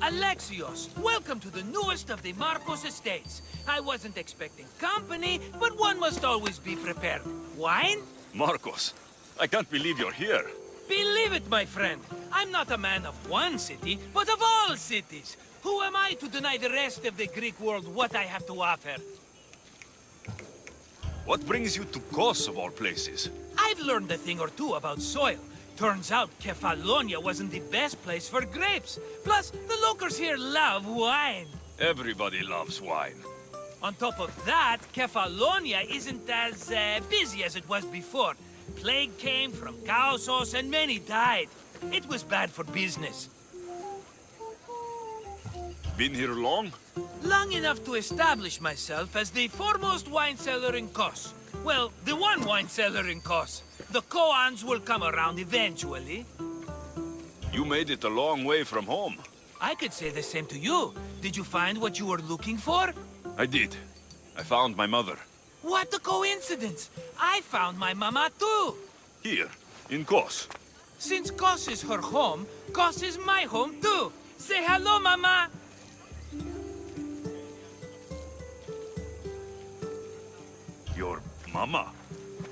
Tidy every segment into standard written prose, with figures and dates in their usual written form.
Alexios, welcome to the newest of the Marcos estates. I wasn't expecting company, but one must always be prepared. Wine? Marcos, I can't believe you're here. Believe it, my friend. I'm not a man of one city, but of all cities. Who am I to deny the rest of the Greek world what I have to offer? What brings you to Kos, of all places? I've learned a thing or two about soil. Turns out Kefalonia wasn't the best place for grapes. Plus, the locals here love wine. Everybody loves wine. On top of that, Kefalonia isn't as busy as it was before. Plague came from Kausos and many died. It was bad for business. Been here long? Long enough to establish myself as the foremost wine seller in Kos. Well, the one wine seller in Kos. The Koans will come around eventually. You made it a long way from home. I could say the same to you. Did you find what you were looking for? I did. I found my mother. What a coincidence! I found my mama too! Here, in Kos. Since Kos is her home, Kos is my home too! Say hello, mama! Your mama?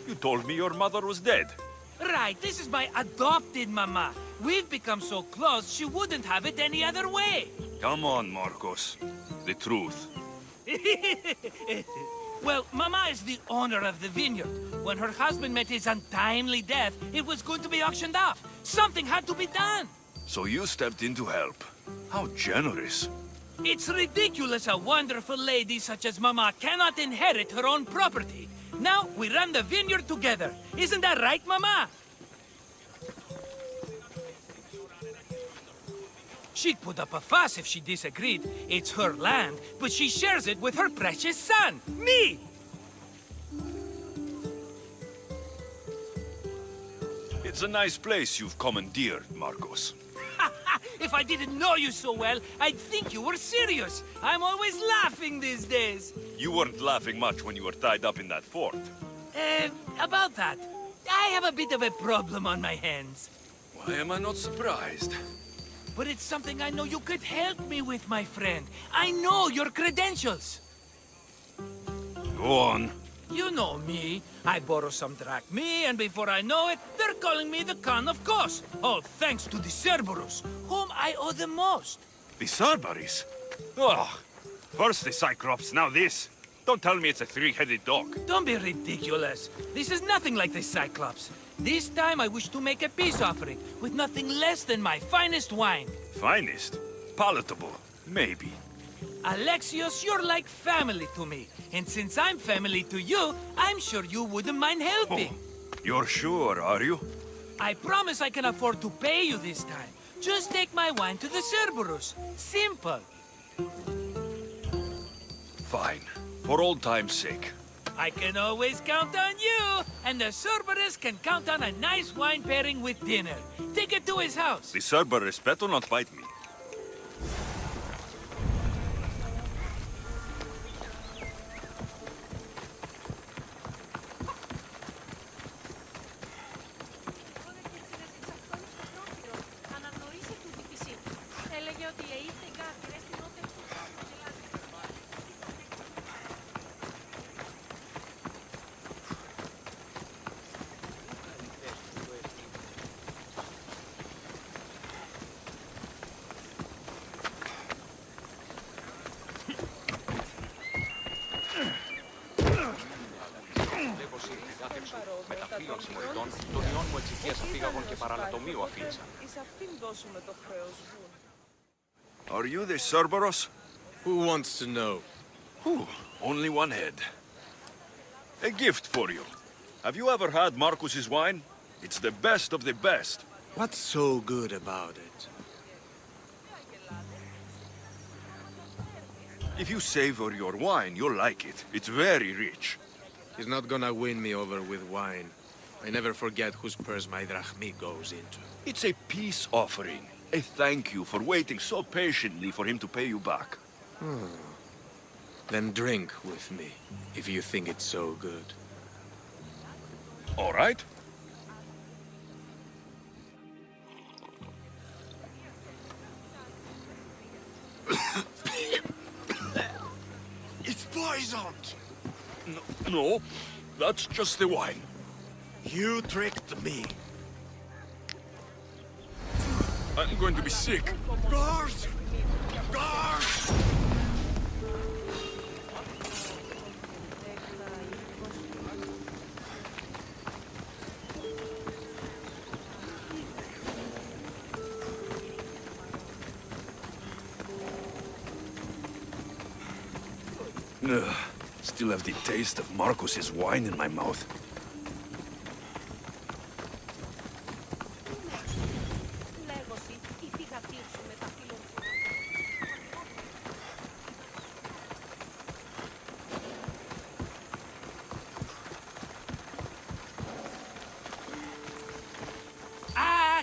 You told me your mother was dead. Right, this is my adopted mama. We've become so close, she wouldn't have it any other way. Come on, Marcos. The truth. Well, Mama is the owner of the vineyard. When her husband met his untimely death, it was going to be auctioned off. Something had to be done. So you stepped in to help. How generous. It's ridiculous a wonderful lady such as Mama cannot inherit her own property. Now we run the vineyard together. Isn't that right, Mama? She'd put up a fuss if she disagreed. It's her land, but she shares it with her precious son, me! It's a nice place you've commandeered, Marcos. If I didn't know you so well, I'd think you were serious. I'm always laughing these days. You weren't laughing much when you were tied up in that fort. About that. I have a bit of a problem on my hands. Why am I not surprised? But it's something I know you could help me with, my friend. I know your credentials. Go on. You know me. I borrow some drachmae, and before I know it, they're calling me the Khan of Kos. All thanks to the Cerberus, whom I owe the most. The Cerberus? Oh, first the Cyclops, now this. Don't tell me it's a three-headed dog. Don't be ridiculous. This is nothing like the Cyclops. This time I wish to make a peace offering with nothing less than my finest wine. Finest? Palatable? Maybe. Alexios, you're like family to me. And since I'm family to you, I'm sure you wouldn't mind helping. Oh, you're sure, are you? I promise I can afford to pay you this time. Just take my wine to the Cerberus. Simple. Fine. For old time's sake. I can always count on you, and the Cerberus can count on a nice wine pairing with dinner. Take it to his house. The Cerberus better not bite me. Are you the Cerberus? Who wants to know? Whew, only one head. A gift for you. Have you ever had Marcus's wine? It's the best of the best. What's so good about it? If you savor your wine, you'll like it. It's very rich. He's not gonna win me over with wine. I never forget whose purse my drachmae goes into. It's a peace offering. A thank you for waiting so patiently for him to pay you back. Then drink with me, if you think it's so good. All right. poisoned! No, that's just the wine. You tricked me. I'm going to be sick. Guard! Guard! Ugh, still have the taste of Marcus's wine in my mouth.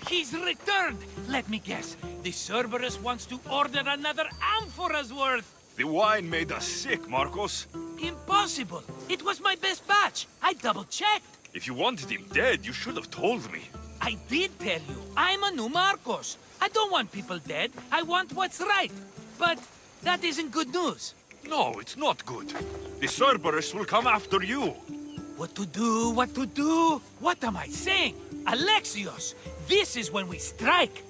He's returned! Let me guess. The Cerberus wants to order another amphora's worth. The wine made us sick, Marcos. Impossible! It was my best batch. I double-checked. If you wanted him dead, you should have told me. I did tell you. I'm a new Marcos. I don't want people dead. I want what's right. But that isn't good news. No, it's not good. The Cerberus will come after you. What to do? What to do? What am I saying? Alexios, this is when we strike.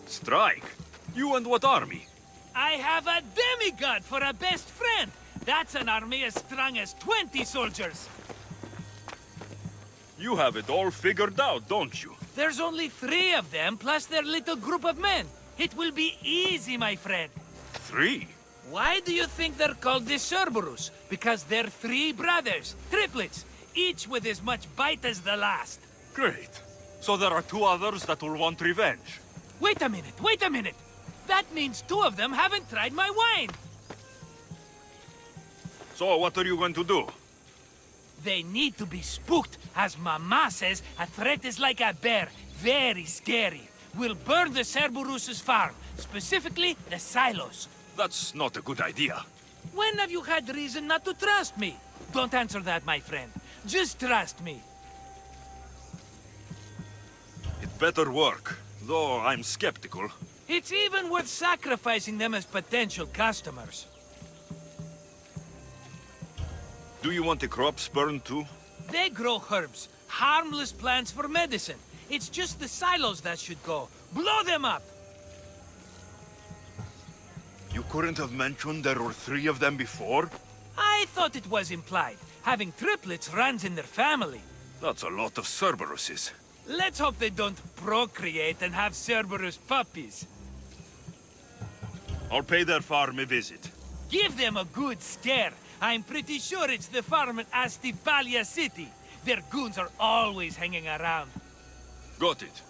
Strike? You and what army? I have a demigod for a best friend. That's an army as strong as 20 soldiers. You have it all figured out, don't you? There's only 3 of them, plus their little group of men. It will be easy, my friend. 3? Why do you think they're called the Cerberus? Because they're 3 brothers, triplets, each with as much bite as the last. Great. So there are 2 others that will want revenge. Wait a minute, wait a minute! That means 2 of them haven't tried my wine! So what are you going to do? They need to be spooked. As Mama says, a threat is like a bear. Very scary. We'll burn the Cerberus's farm, specifically the silos. That's not a good idea. When have you had reason not to trust me? Don't answer that, my friend. Just trust me. It better work, though I'm skeptical. It's even worth sacrificing them as potential customers. Do you want the crops burned too? They grow herbs, harmless plants for medicine. It's just the silos that should go. Blow them up! You couldn't have mentioned there were 3 of them before? I thought it was implied. Having triplets runs in their family. That's a lot of Cerberuses. Let's hope they don't procreate and have Cerberus puppies. I'll pay their farm a visit. Give them a good scare. I'm pretty sure it's the farm in Astipalia City. Their goons are always hanging around. Got it.